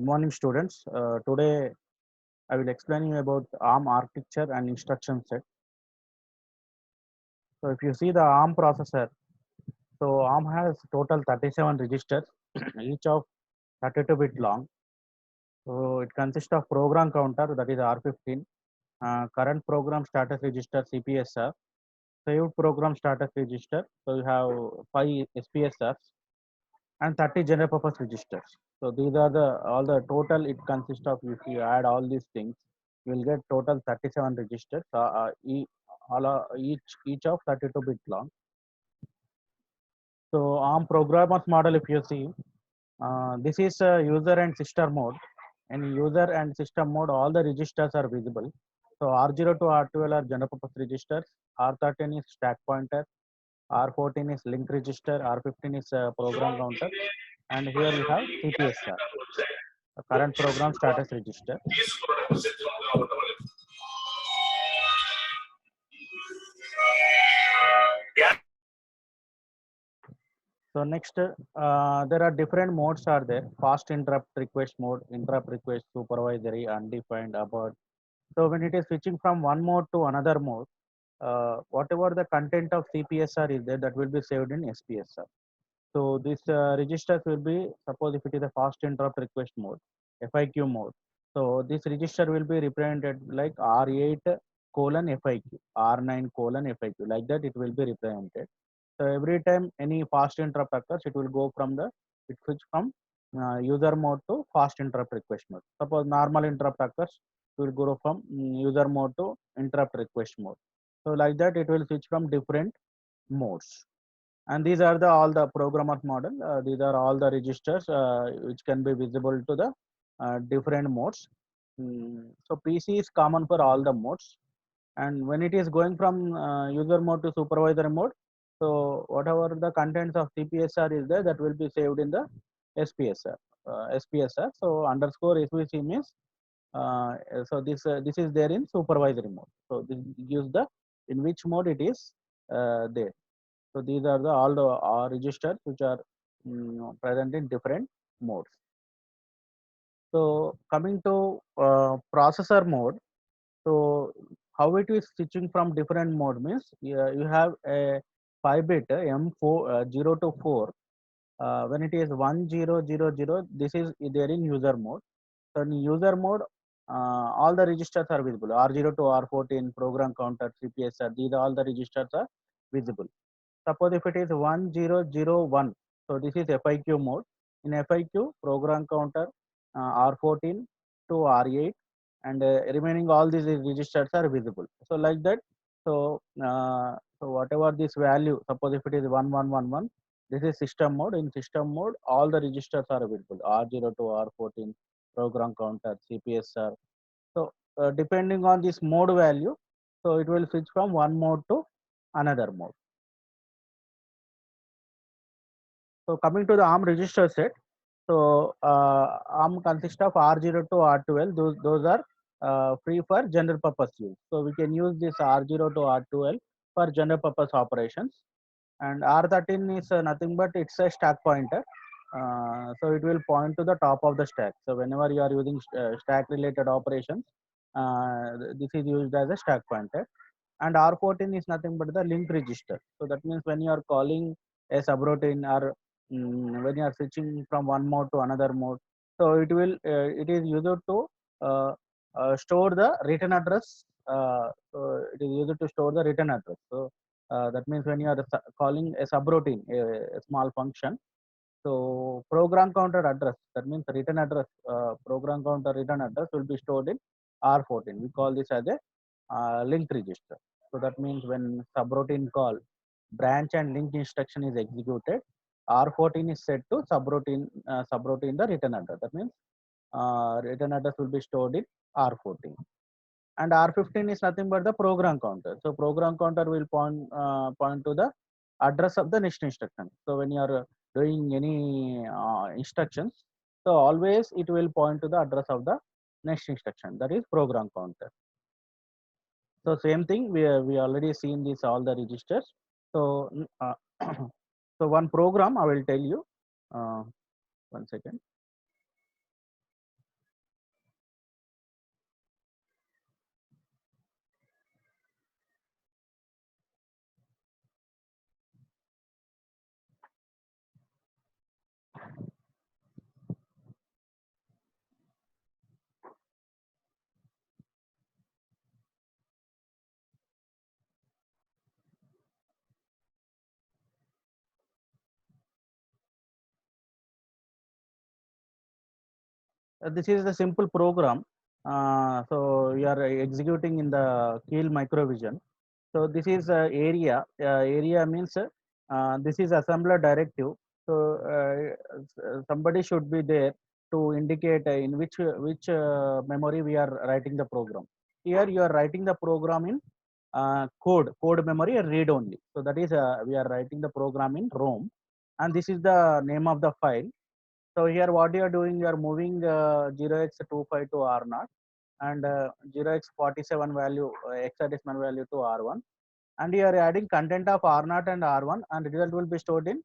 Good morning, students. Today I will explain you about ARM architecture and instruction set. So if you see the ARM processor, so ARM has total 37 registers, each of 32 bit long. So it consists of program counter, that is R15, current program status register CPSR, saved program status register. So you have 5 SPSRs and 30 general purpose registers. So these are the all the total it consists of. If you add all these things, you will get total 37 registers, each of 32 bit long. So ARM programmers model, if you see, this is user and system mode. In user and system mode, all the registers are visible. So R0 to R12 are general purpose registers. R13 is stack pointer. R14 is link register. R15 is program counter. And here we have CPSR, the current program status register. So next, there are different modes are there. Fast interrupt request mode, interrupt request, supervisory, undefined, abort. So when it is switching from one mode to another mode, whatever the content of CPSR is there, that will be saved in SPSR. So this registers will be, suppose if it is a fast interrupt request mode, FIQ mode. So this register will be represented like R8 colon FIQ, R9 colon FIQ, like that it will be represented. So every time any fast interrupt occurs, it will go from it switch from user mode to fast interrupt request mode. Suppose normal interrupt occurs, it will go from user mode to interrupt request mode. So like that, it will switch from different modes. And these are the all the programmer model. These are all the registers which can be visible to the different modes. So PC is common for all the modes. And when it is going from user mode to supervisor mode, so whatever the contents of CPSR is there, that will be saved in the SPSR. SPSR. So underscore SVC means this is there in supervisory mode. So this gives the in which mode it is there. So these are the all the registers which are present in different modes. So coming to processor mode, so how it is switching from different mode means you have a 5-bit M4 0 to 4. When it is 1000, this is there in user mode. So in user mode, all the registers are visible. R0 to R14, program counter, CPSR, these all the registers are visible. Suppose if it is 1001, so this is FIQ mode. In FIQ, program counter R14 to R8, and remaining all these registers are visible. So like that, so whatever this value, suppose if it is 1111, this is system mode. In system mode, all the registers are visible. R0 to R14, program counter, CPSR. So depending on this mode value, so it will switch from one mode to another mode. So coming to the ARM register set, so ARM consists of R0 to R12. Those are free for general purpose use. So we can use this R0 to R12 for general purpose operations. And R13 is nothing but it's a stack pointer. So it will point to the top of the stack. So whenever you are using stack related operations, this is used as a stack pointer. And R14 is nothing but the link register. So that means when you are calling a subroutine or when you are switching from one mode to another mode, so it is used to store the return address. So it is used to store the return address. So that means when you are calling a subroutine, a small function, so program counter address, that means return address, program counter return address will be stored in R14. We call this as a link register. So that means when subroutine call branch and link instruction is executed, R14 is set to subroutine the return address. That means return address will be stored in R14. And R15 is nothing but the program counter. So program counter will point to the address of the next instruction. So when you are doing any instructions, so always it will point to the address of the next instruction. That is program counter. So same thing, we already seen this all the registers. So so one program I will tell you. One second. This is the simple program. So you are executing in the Keel Microvision. So this is area. Area means this is assembler directive. So somebody should be there to indicate in which memory we are writing the program. Here you are writing the program in code memory or read only. So that is we are writing the program in ROM, and this is the name of the file. So here what you are doing, you are moving 0x25 to R0 and 0x47 value hexadecimal value to R1, and you are adding content of R0 and R1, and result will be stored in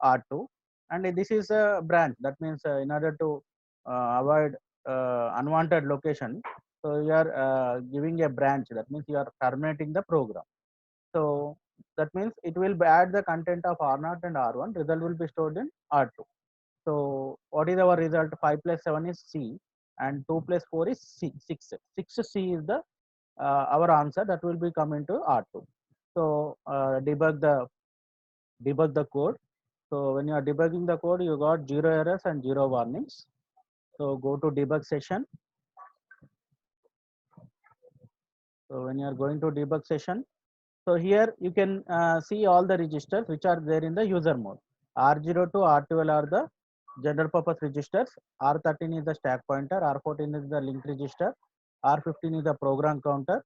R2. And this is a branch. That means in order to avoid unwanted location, so you are giving a branch. That means you are terminating the program. So that means it will add the content of R0 and R1. Result will be stored in R2. So what is our result? 5 plus 7 is C, and 2 plus 4 is C, 6. 6C is the our answer that will be coming to R2. So debug the code. So when you are debugging the code, you got 0 errors and 0 warnings. So go to debug session. So when you are going to debug session, so here you can see all the registers which are there in the user mode. R0 to R12 are the general purpose registers. R13 is the stack pointer. R14 is the link register. R15 is the program counter.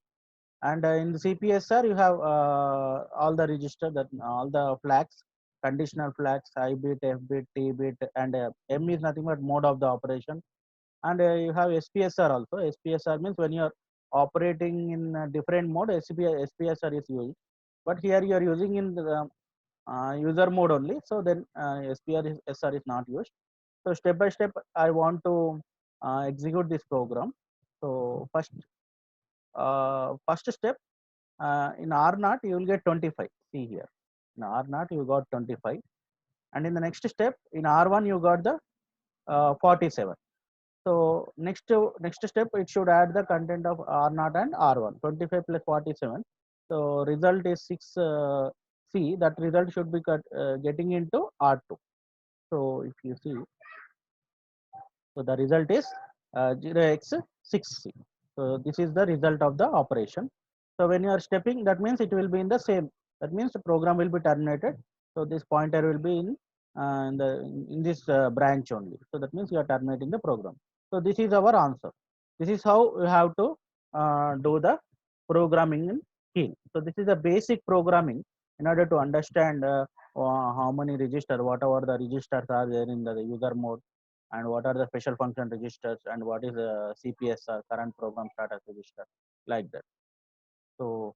And in the CPSR, you have all the register, that all the flags, conditional flags, I bit, F bit, T bit, and M is nothing but mode of the operation. And you have SPSR also. SPSR means when you are operating in a different mode, SPSR is used. But here you are using in the user mode only. So then SPSR is not used. So step by step, I want to execute this program. So first step, in R0 you will get 25. See here, in R0 you got 25, and in the next step in R1 you got the 47. So next step, it should add the content of R0 and R1. 25 plus 47. So result is 6 C. That result should be getting into R2. So if you see, so the result is 0x6C. So this is the result of the operation. So when you are stepping, that means it will be in the same. That means the program will be terminated. So this pointer will be in this branch only. So that means you are terminating the program. So this is our answer. This is how you have to do the programming in Keel. So this is the basic programming in order to understand how many register, whatever the registers are there in the user mode, and what are the special function registers, and what is the CPSR, current program status register, like that. So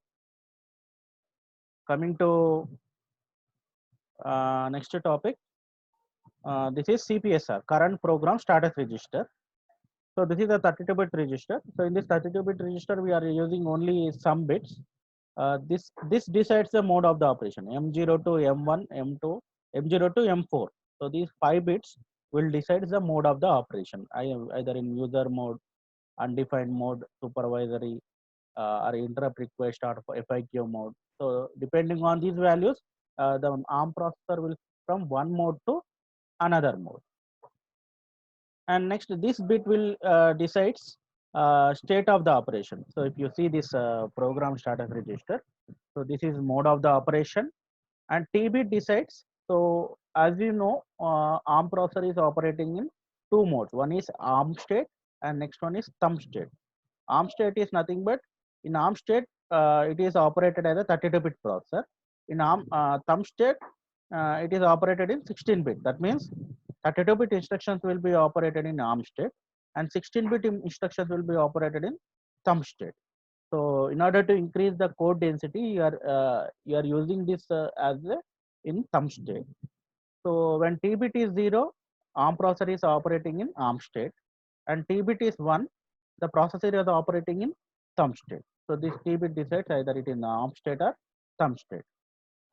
coming to next topic, this is CPSR, current program status register. So this is a 32-bit register. So in this 32-bit register, we are using only some bits. This decides the mode of the operation: M0 to M1, M2, M0 to M4. So these 5 bits will decide the mode of the operation, either in user mode, undefined mode, supervisory, or interrupt request, or FIQ mode. So depending on these values, the ARM processor will from one mode to another mode. And next, this bit will decides state of the operation. So if you see this program status register, so this is mode of the operation, and T bit decides. So as you know, ARM processor is operating in two modes. One is ARM state, and next one is thumb state. ARM state is nothing but, in ARM state, it is operated as a 32-bit processor. In ARM thumb state, it is operated in 16-bit. That means 32-bit instructions will be operated in ARM state, and 16-bit instructions will be operated in thumb state. So in order to increase the code density, you are using this as a in thumb state. So when T bit is 0, ARM processor is operating in ARM state, and T bit is 1, the processor is operating in thumb state. So this T bit decides either it is in ARM state or thumb state.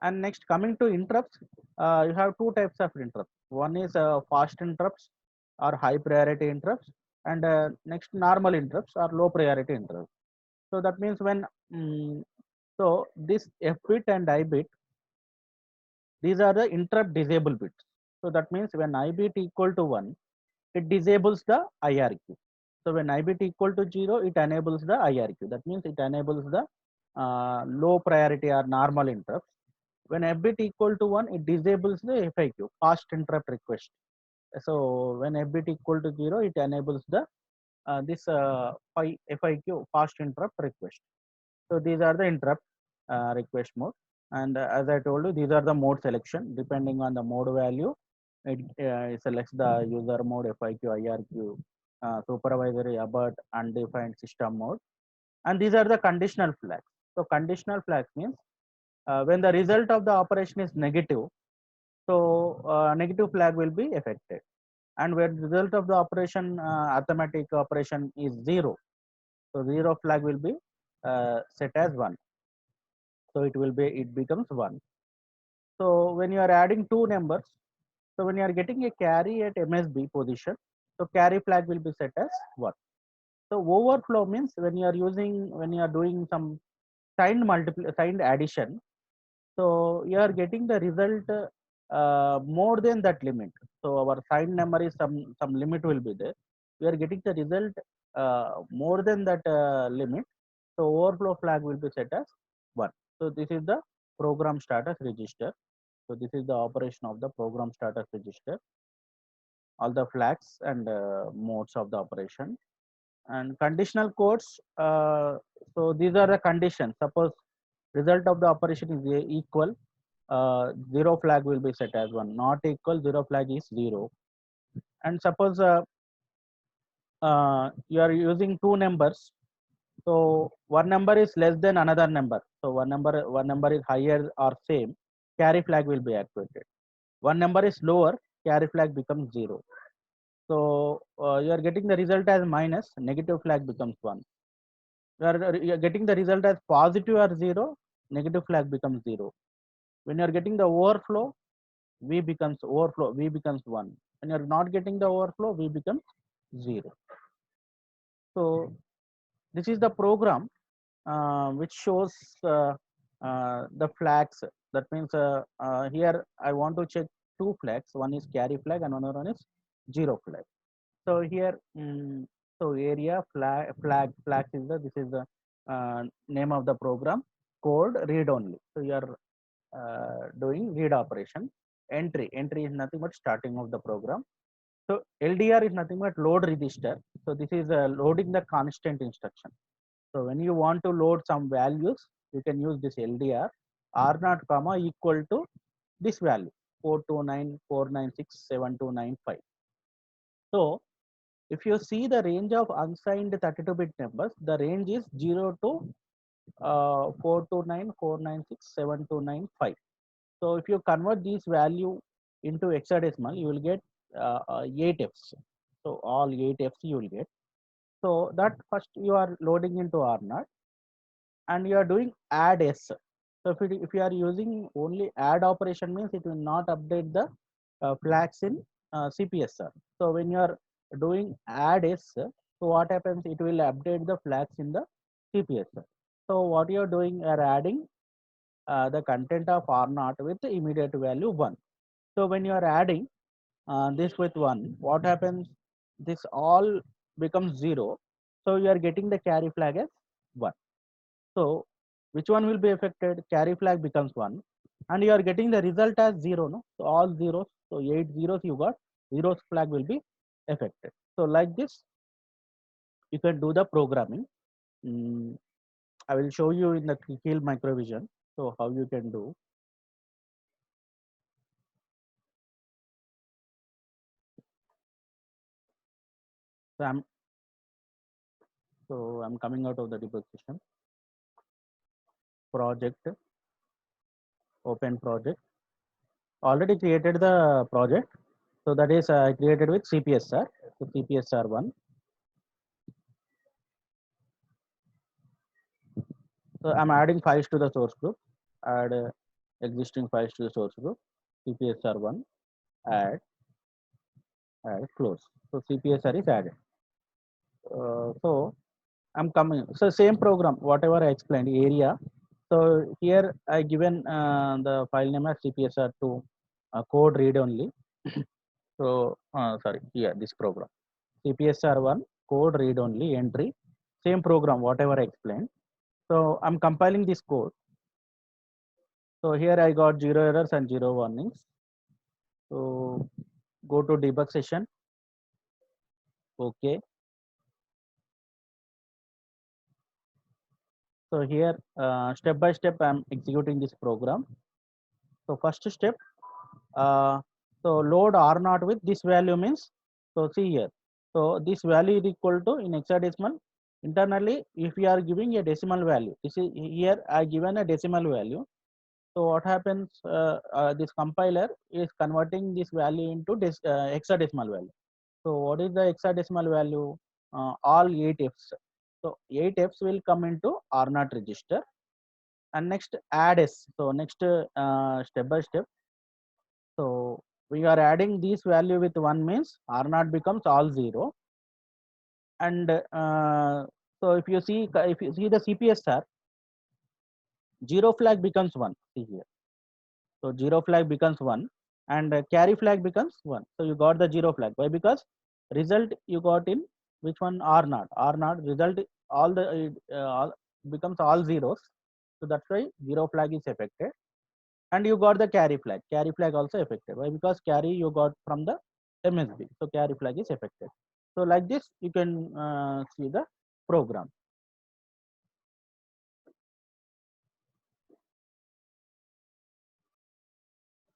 And next, coming to interrupts, you have two types of interrupts. One is fast interrupts or high priority interrupts, and next normal interrupts or low priority interrupts. So that means when so this F bit and I bit, these are the interrupt disable bits. So that means when I bit equal to 1, it disables the IRQ. So when I bit equal to 0, it enables the IRQ. That means it enables the low priority or normal interrupts. When f bit equal to 1, it disables the FIQ, fast interrupt request. So when f bit equal to 0, it enables the this FIQ, fast interrupt request. So these are the interrupt request mode. And as I told you, these are the mode selection. Depending on the mode value, it selects the user mode, FIQ, IRQ, supervisory, abort, undefined system mode. And these are the conditional flags. So conditional flags means when the result of the operation is negative, so negative flag will be affected. And when the result of the operation, arithmetic operation is 0, so 0 flag will be set as 1. So it becomes 1. So when you are adding two numbers, so when you are getting a carry at MSB position, so carry flag will be set as 1. So overflow means when you are doing some signed addition, so you are getting the result more than that limit. So our signed number is some limit will be there. We are getting the result more than that limit. So overflow flag will be set as 1. So this is the program status register. So this is the operation of the program status register. All the flags and modes of the operation. And conditional codes. So these are the conditions. Suppose result of the operation is equal, 0 flag will be set as 1. Not equal, 0 flag is 0. And suppose you are using two numbers, so one number is less than another number. So one number is higher or same, carry flag will be activated. One number is lower, carry flag becomes 0. So you are getting the result as minus, negative flag becomes 1. You are getting the result as positive or 0, negative flag becomes 0. When you are getting the overflow, V becomes 1. When you are not getting the overflow, V becomes 0. So this is the program which shows the flags. That means here I want to check two flags. One is carry flag and another one is 0 flag. So here, so area flags is this is the name of the program. Code read only. So you are doing read operation. Entry is nothing but starting of the program. So LDR is nothing but load register. So this is loading the constant instruction. So when you want to load some values, you can use this LDR R0 comma equal to this value 429,496,7295. So if you see the range of unsigned 32-bit numbers, the range is 0 to 429,496,7295. So if you convert these value into hexadecimal, you will get 8 Fs. So all 8 Fs you will get. So that first you are loading into R0 and you are doing add S. So if you are using only add operation means it will not update the flags in CPSR. So when you are doing add S, so what happens? It will update the flags in the CPSR. So what you are doing, you are adding the content of R0 with the immediate value 1. So when you are adding this with 1, what happens? This all becomes 0. So you are getting the carry flag as 1. So which one will be affected? Carry flag becomes 1 and you are getting the result as 0. No? So all zeros, so 8 zeros you got, zeros flag will be affected. So like this, you can do the programming. I will show you in the Kill Microvision. So how you can do. So I'm coming out of the debug system. Project, open project. Already created the project. So that is created with CPSR. So CPSR1. So I'm adding files to the source group. Add existing files to the source group. CPSR1. Add. Close. So CPSR is added. So I'm coming. So same program, whatever I explained, area. So here I given the file name as CPSR2 code read only. So sorry, here this program CPSR1 code read only entry, same program whatever I explained. So I'm compiling this code. So here I got 0 errors and 0 warnings. So go to debug session. Okay. So here step by step I'm executing this program. So first step, so load R naught with this value means, so see here. So this value is equal to in hexadecimal. Internally, if we are giving a decimal value, this is here I given a decimal value. So what happens? This compiler is converting this value into this hexadecimal value. So what is the hexadecimal value? All 8 Fs. So 8 Fs will come into R naught register. And next add S. So next step by step. So we are adding this value with 1 means R naught becomes all 0. And so if you see the CPSR, 0 flag becomes 1. See here. So 0 flag becomes 1 and carry flag becomes 1. So you got the 0 flag. Why? Because result you got in which one? R naught. R naught result all the all becomes all zeros. So that's why 0 flag is affected. And you got the carry flag. Carry flag also affected. Why? Because carry you got from the MSB. So carry flag is affected. So like this, you can see the program.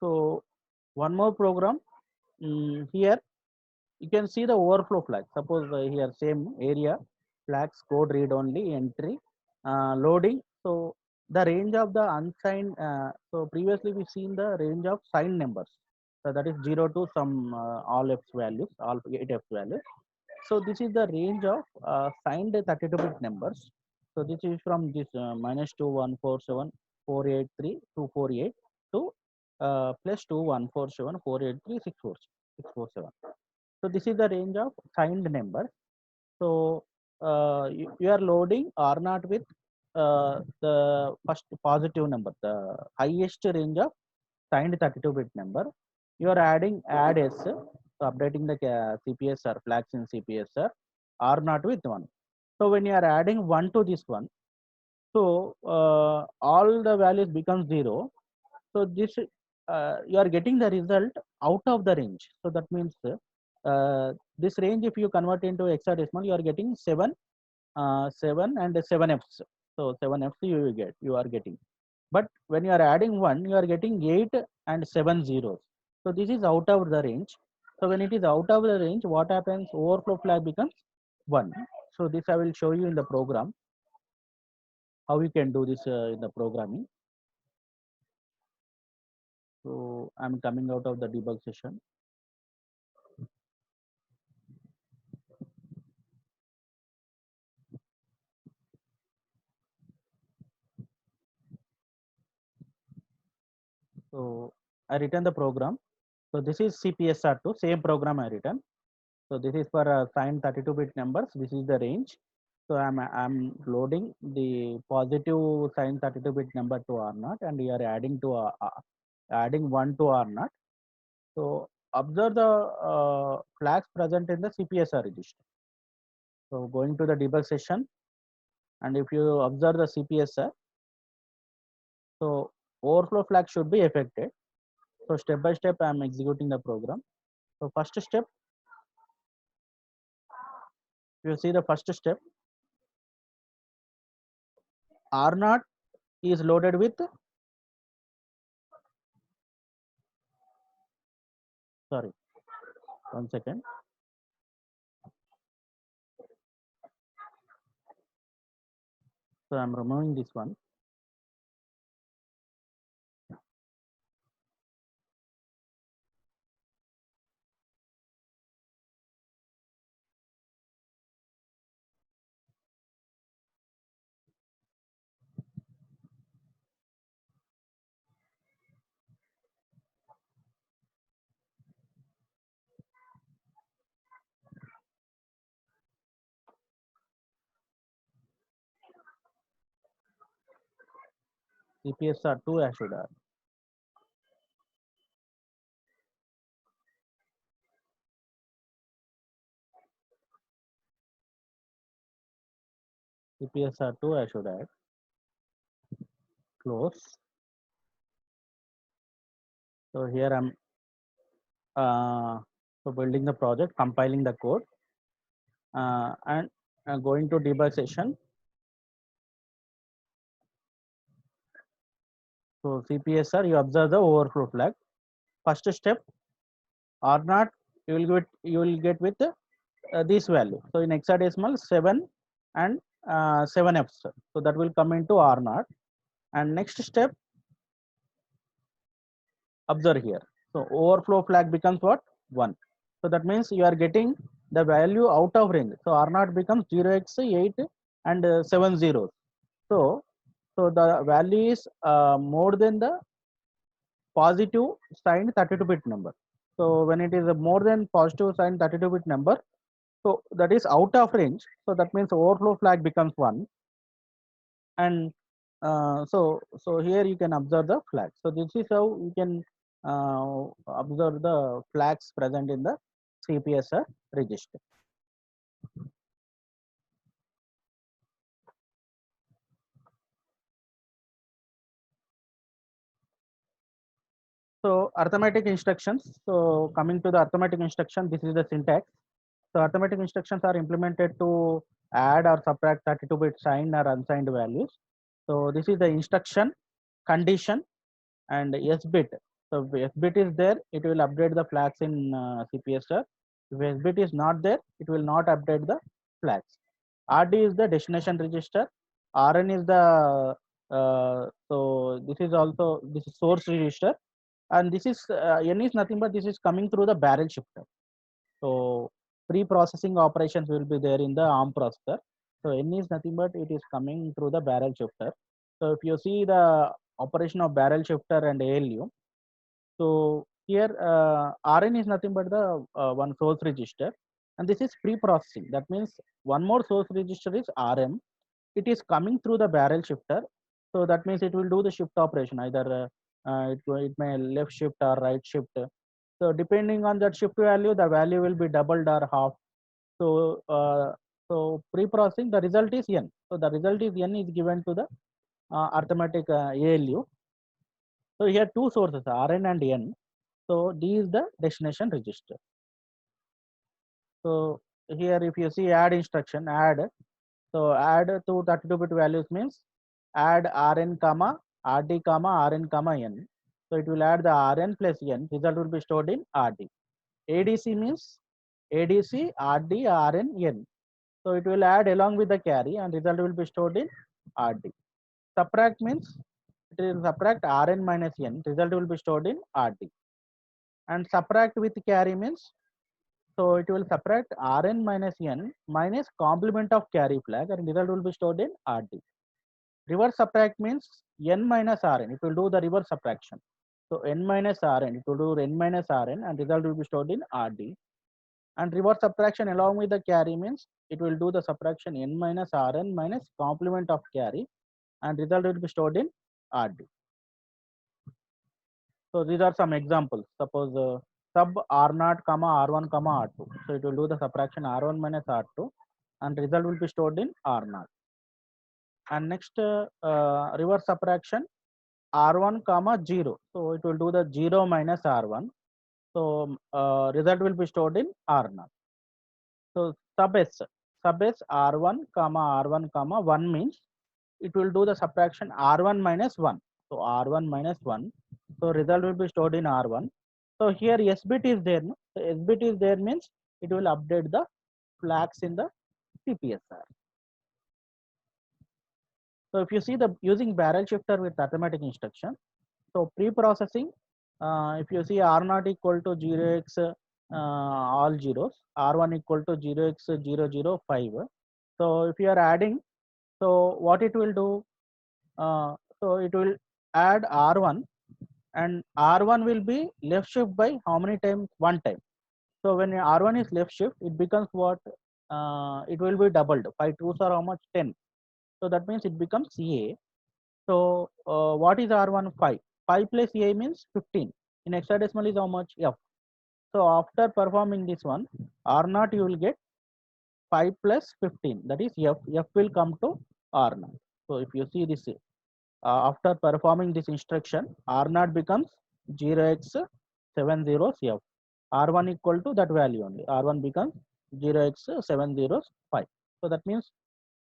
So one more program here. You can see the overflow flag. Suppose here same area flags code read only entry loading. So the range of the unsigned. So previously we seen the range of signed numbers. So that is 0 to some all F's values, all 8 F's values. So this is the range of signed 32-bit numbers. So this is from this -2147483 to +2147483 So this is the range of signed numbers. So you are loading R naught with the first positive number, the highest range of signed 32-bit number. You are adding add S, so updating the CPSR flags in CPSR R naught with 1. So when you are adding 1 to this one, so all the values become 0. So this you are getting the result out of the range. So that means this range, if you convert into hexadecimal, you are getting 7, 7 and 7 Fs. So 7 Fs you are getting. But when you are adding 1, you are getting 8 and 7 zeros. So this is out of the range. So when it is out of the range, what happens? Overflow flag becomes 1. So this I will show you in the program, how you can do this in the programming. So I'm coming out of the debug session. So I written the program. So this is CPSR2, same program I written. So this is for signed 32-bit numbers. This is the range. So I'm loading the positive signed 32-bit number to R naught, and we are adding to adding 1 to R naught. So observe the flags present in the CPSR register. So going to the debug session, and if you observe the CPSR, so overflow flag should be affected. So step by step, I am executing the program. So first step, you see the first step, R naught is loaded with, sorry, 1 second. So I'm removing this one. CPSR2 I should add. CPSR2 I should add. Close. So here I'm so building the project, compiling the code, and going to debug session. So CPSR, you observe the overflow flag. First step, R naught, you will get with this value. So in hexadecimal 7 and 7F. So that will come into R naught. And next step, observe here. So overflow flag becomes what? 1. So that means you are getting the value out of range. So R naught becomes 0x8 and 7 zeros. So the value is more than the positive signed 32-bit number. So when it is a more than positive signed 32-bit number, so that is out of range. So that means overflow flag becomes 1. And so here you can observe the flag. So this is how you can observe the flags present in the CPSR register. So arithmetic instructions. So coming to the arithmetic instruction, this is the syntax. So arithmetic instructions are implemented to add or subtract 32-bit signed or unsigned values. So this is the instruction, condition, and S bit. So if S bit is there, it will update the flags in CPSR. If S bit is not there, it will not update the flags. RD is the destination register. RN is the so this is source register, and this is N is nothing but this is coming through the barrel shifter. So pre-processing operations will be there in the ARM processor. So N is nothing but it is coming through the barrel shifter. So if you see the operation of barrel shifter and ALU, so here RN is nothing but the one source register, and this is pre-processing. That means one more source register is RM. It is coming through the barrel shifter. So that means it will do the shift operation, either it may left shift or right shift. So depending on that shift value, the value will be doubled or half. So pre-processing, the result is N. So the result is N is given to the arithmetic ALU. So here two sources, Rn and N. So D is the destination register. So here if you see add instruction, add. So add to 32-bit values means add Rn comma Rd comma Rn comma N. So it will add the Rn plus N. Result will be stored in Rd. ADC means ADC Rd Rn N. So it will add along with the carry and result will be stored in Rd. Subtract means it will subtract Rn minus N. Result will be stored in Rd. And subtract with carry means, so it will subtract Rn minus N minus complement of carry flag and result will be stored in Rd. Reverse subtract means N minus Rn. It will do the reverse subtraction. So N minus Rn, it will do N minus Rn and result will be stored in Rd. And reverse subtraction along with the carry means it will do the subtraction N minus Rn minus complement of carry and result will be stored in Rd. So these are some examples. Suppose sub R0 comma R1 comma R2. So it will do the subtraction R1 minus R2 and result will be stored in R0. And next reverse subtraction R1 comma 0. So it will do the 0 minus R1. So result will be stored in R0. So sub S R1 comma 1 means it will do the subtraction R1 minus 1. So R1 minus 1. So result will be stored in R1. So here S bit is there. No? So S bit is there means it will update the flags in the CPSR. So if you see the using barrel shifter with arithmetic instruction, so pre-processing, if you see R0 equal to 0x all zeros, R1 equal to 0x005. So if you are adding, so what it will do, so it will add R1 and R1 will be left shift by how many times? One time. So when R1 is left shift, it becomes what? It will be doubled. 5 twos are how much? 10. So that means it becomes CA. So what is R1? 5. 5 plus A means 15. In hexadecimal is how much? F. So after performing this one, R0 you will get 5 plus 15. That is F. F will come to R0. So if you see this, after performing this instruction, R0 becomes 0x70CF. R1 equal to that value only. R1 becomes 0x705. So that means,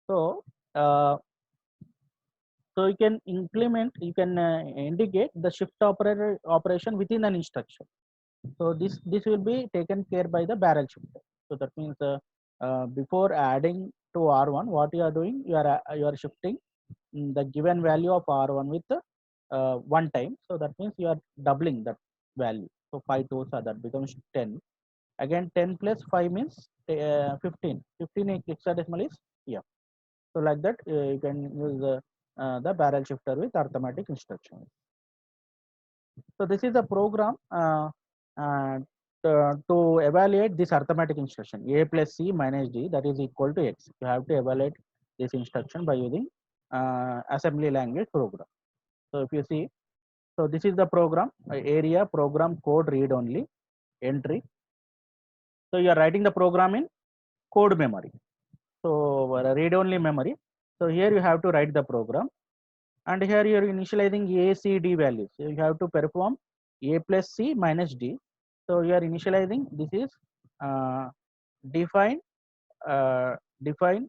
so uh, so you can implement, you can indicate the shift operation within an instruction. So this will be taken care by the barrel shifter. So that means before adding to R1, what you are doing, you are shifting the given value of R1 with one time. So that means you are doubling that value. So 5 2s are that becomes 10. Again 10 plus 5 means 15. 15 hexadecimal is F. So like that you can use the barrel shifter with arithmetic instructions. So this is a program uh, to evaluate this arithmetic instruction a plus c minus d, that is equal to x. You have to evaluate this instruction by using assembly language program. So if you see, so this is the program area program code read only entry. So you are writing the program in code memory. So read only memory. So here you have to write the program, and here you are initializing a, c, d values. So you have to perform a plus c minus d. So you are initializing, this is uh, define uh, define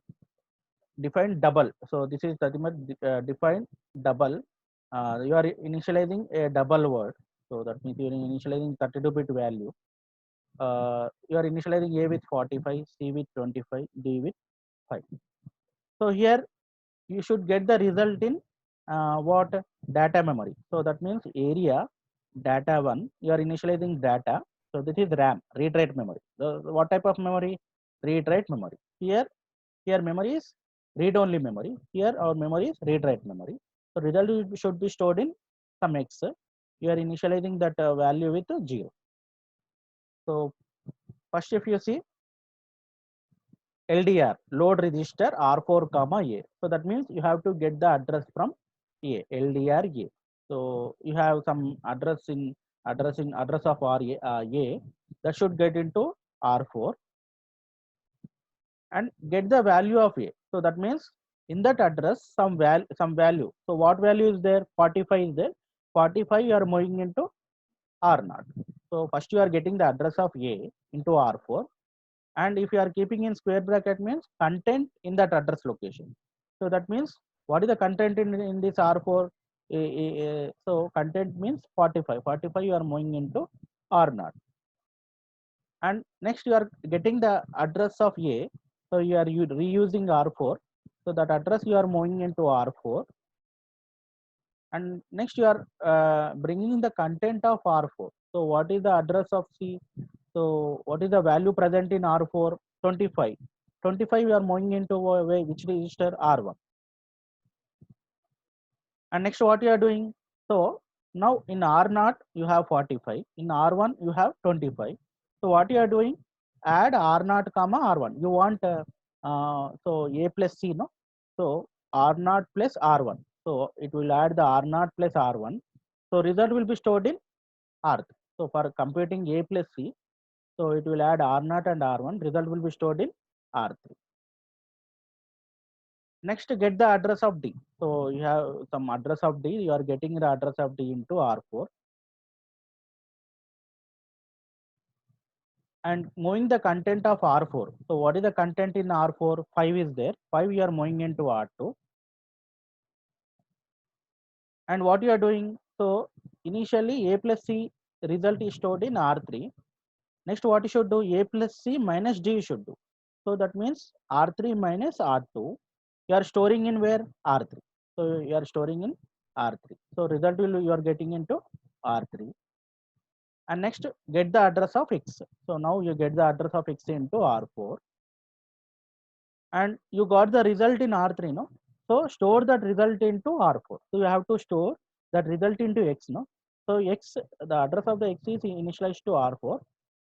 define double. So this is pretty much define double. You are initializing a double word. So that means you are initializing 32-bit value. You are initializing a with 45, c with 25, d with 5. So here you should get the result in what data memory. So that means area data 1, you are initializing data. So this is RAM, read write memory. What type of memory? Read write memory. Here memory is read only memory. Here our memory is read write memory. So result should be stored in some x. You are initializing that value with 0. So first if you see LDR, load register R4 comma A. So that means you have to get the address from A, LDR A. So you have some address of A that should get into R4 and get the value of A. So that means in that address some value. So what value is there? 45 is there. 45 you are moving into R0. So first you are getting the address of A into R4, and if you are keeping in square bracket means content in that address location. So that means what is the content in this R4? So content means 45. 45 you are moving into R0, and next you are getting the address of A. So you are reusing R4. So that address you are moving into R4, and next you are bringing the content of R4. So what is the address of C? So what is the value present in R4? 25. 25 we are moving into which register? R1. And next what you are doing? So now in R0 you have 45. In R1 you have 25. So what you are doing? Add R0 comma R1. You want so A plus C, no? So R0 plus R1. So it will add the R0 plus R1. So result will be stored in R3. So for computing A plus C, so it will add R0 and R1. Result will be stored in R3. Next, get the address of D. So you have some address of D. You are getting the address of D into R4. And moving the content of R4. So what is the content in R4? 5 is there. 5 you are moving into R2. And what you are doing? So initially A plus C result is stored in R3. Next what you should do? A plus C minus D you should do. So that means R3 minus R2. You are storing in where? R3. So you are storing in R3. So result will you are getting into R3. And next get the address of X. So now you get the address of X into R4. And you got the result in R3, no? So store that result into R4. So you have to store that result into X, no? So X, the address of the X is initialized to R4.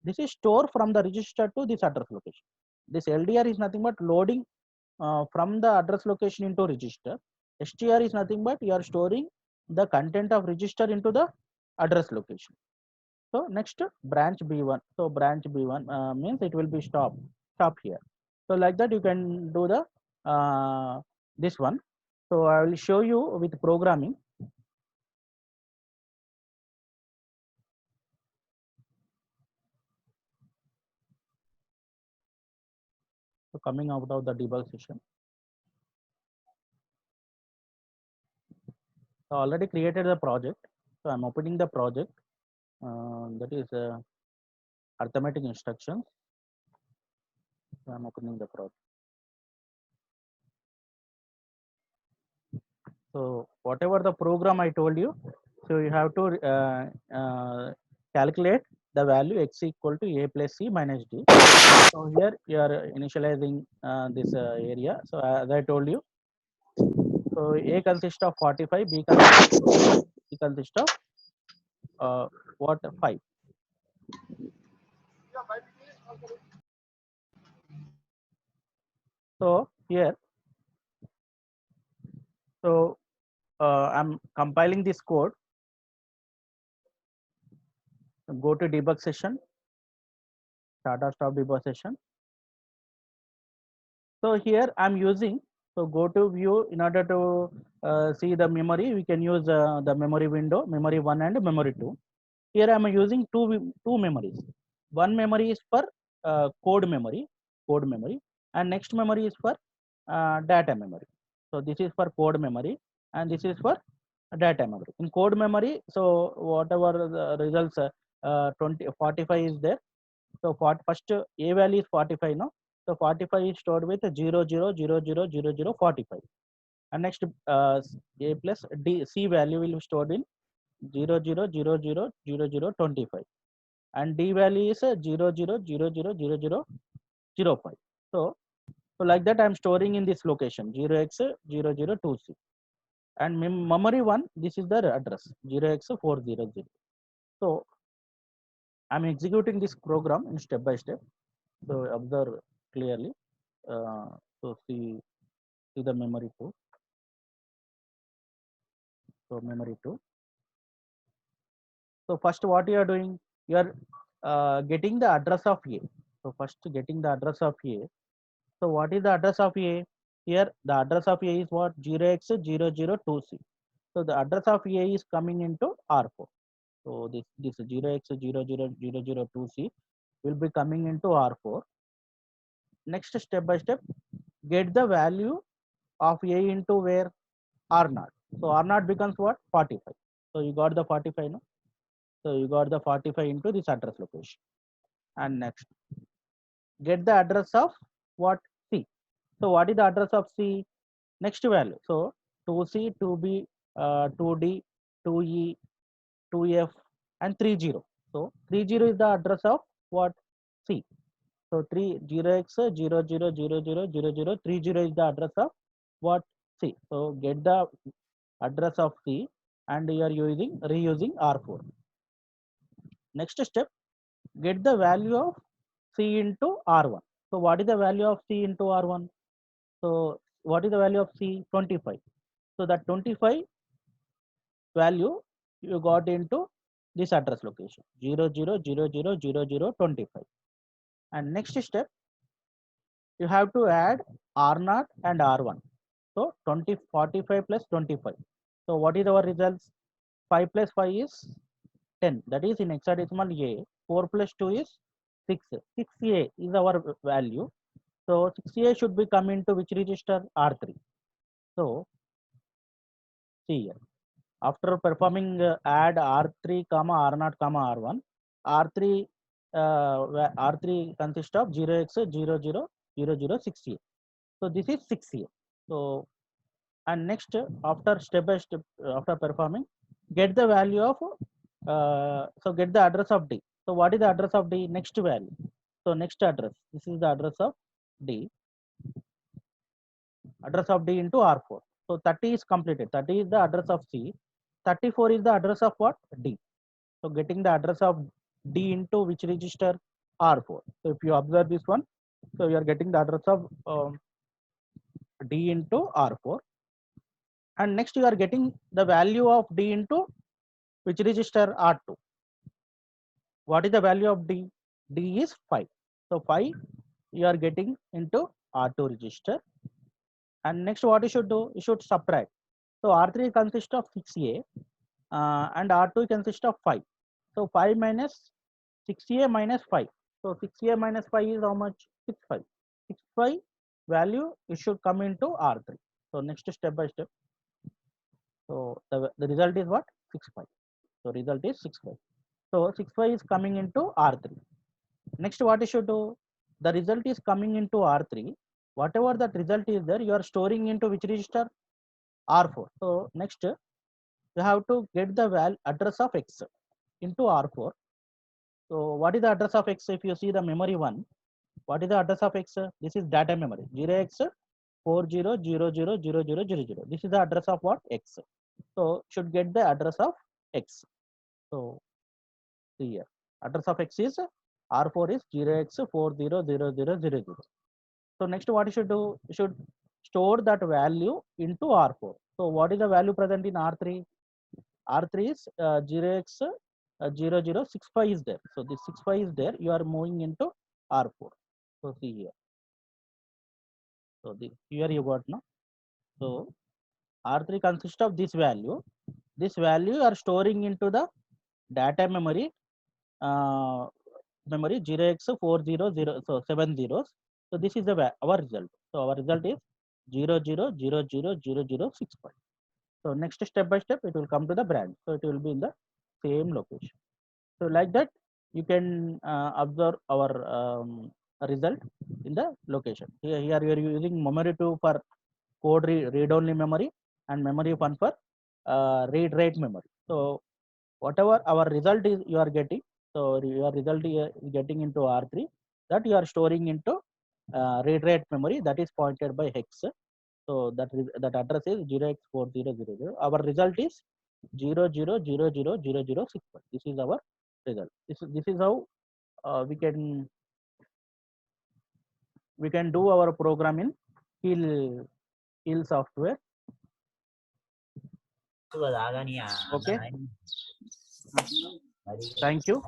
This is store from the register to this address location. This LDR is nothing but loading from the address location into register. STR is nothing but you are storing the content of register into the address location. So next branch B1. So branch B1 means it will be stop here. So like that you can do the this one. So I will show you with programming. So coming out of the debug session. So already created the project. So I'm opening the project. That is arithmetic instructions. So I'm opening the project. So whatever the program I told you, so you have to calculate the value x equal to a plus c minus d. So here you are initializing this area. So as I told you, so a consists of 45, b consists of what 5. So here, so I'm compiling this code. Go to debug session, start or stop debug session. So here I'm using, so go to view in order to see the memory. We can use the memory window, memory 1 and memory 2. Here I'm using two memories. One memory is for code memory, and next memory is for data memory. So this is for code memory, and this is for data memory. In code memory, so whatever the results 45 is there. So first a value is 45 now. So 45 is stored with 00000045, and next a plus d c value will be stored in 00000025, and d value is 00000005. So like that I'm storing in this location 0x002c, and memory 1, this is the address 0x400. So I'm executing this program in step by step. So observe clearly. Uh, so see the memory 2. So memory 2. So first what you are doing, you are getting the address of A. So first getting the address of A. So what is the address of A? Here the address of A is what? 0x002c. So the address of A is coming into R4. So this 0x00002c will be coming into R4. Next, step by step, get the value of A into where? R0. So R0 becomes what? 45. So you got the 45 now. So you got the 45 into this address location. And next, get the address of what? C. So what is the address of C? Next value. So 2C, 2B, 2D, 2E, 2F, and 30. So 30 is the address of what? C. So 30x00000030 is the address of what? C. So get the address of C, and you are reusing R4. Next step, get the value of C into R1. So what is the value of C into R1? So what is the value of C? 25. So that 25 value you got into this address location 00000025. And next step, you have to add R0 and R1. So 45 plus 25. So what is our results? 5 plus 5 is 10. That is in hexadecimal A. 4 plus 2 is 6. 6A is our value. So 6A should be come into which register? R3. So see here. After performing add R3 comma R0 comma R1, R3 R3 consists of 0x000068. So this is 6A. So and next after step by step after performing, get the value of so get the address of D. So what is the address of D? Next value. So next address. This is the address of D. Address of D into R4. So 30 is completed. 30 is the address of C. 34 is the address of what? D. So getting the address of D into which register? R4. So if you observe this one, so you are getting the address of D into R4. And next you are getting the value of D into which register? R2. What is the value of D? D is 5. So 5 you are getting into R2 register. And next, what you should do, you should subtract. So R3 consists of 6a and R2 consists of 5. So 5 minus 6a minus 5. So 6a minus 5 is how much? 65. 65 value it should come into R3. So next, step by step. So the result is what? 65. So result is 65. So 65 is coming into R3. Next, what you should do? The result is coming into R3. Whatever that result is there, you are storing into which register? R4. So next, you have to get the address of X into R4. So what is the address of X? If you see the memory one, what is the address of X? This is data memory 0x40000000. This is the address of what? X. So should get the address of X. So see here, address of X is R4 is 0x400000. So next, what you should do? You should store that value into R4. So what is the value present in R3? R3 is 0x0065 is there. So this 65 is there. You are moving into R4. So see here. So here you got now. So R3 consists of this value. This value you are storing into the data memory. Memory 0x400, so 7 zeros. So this is our result. So our result is 00000065. So next, step by step it will come to the branch. So it will be in the same location. So like that you can observe our result in the location. Here you are using memory 2 for code read only memory and memory 1 for read write memory. So whatever our result is you are getting, so your result is getting into R3, that you are storing into read write memory, that is pointed by hex. So that address is 0x4000. Our result is 00000061. This is our result. This is how we can do our program in Heal software. Okay. Thank you.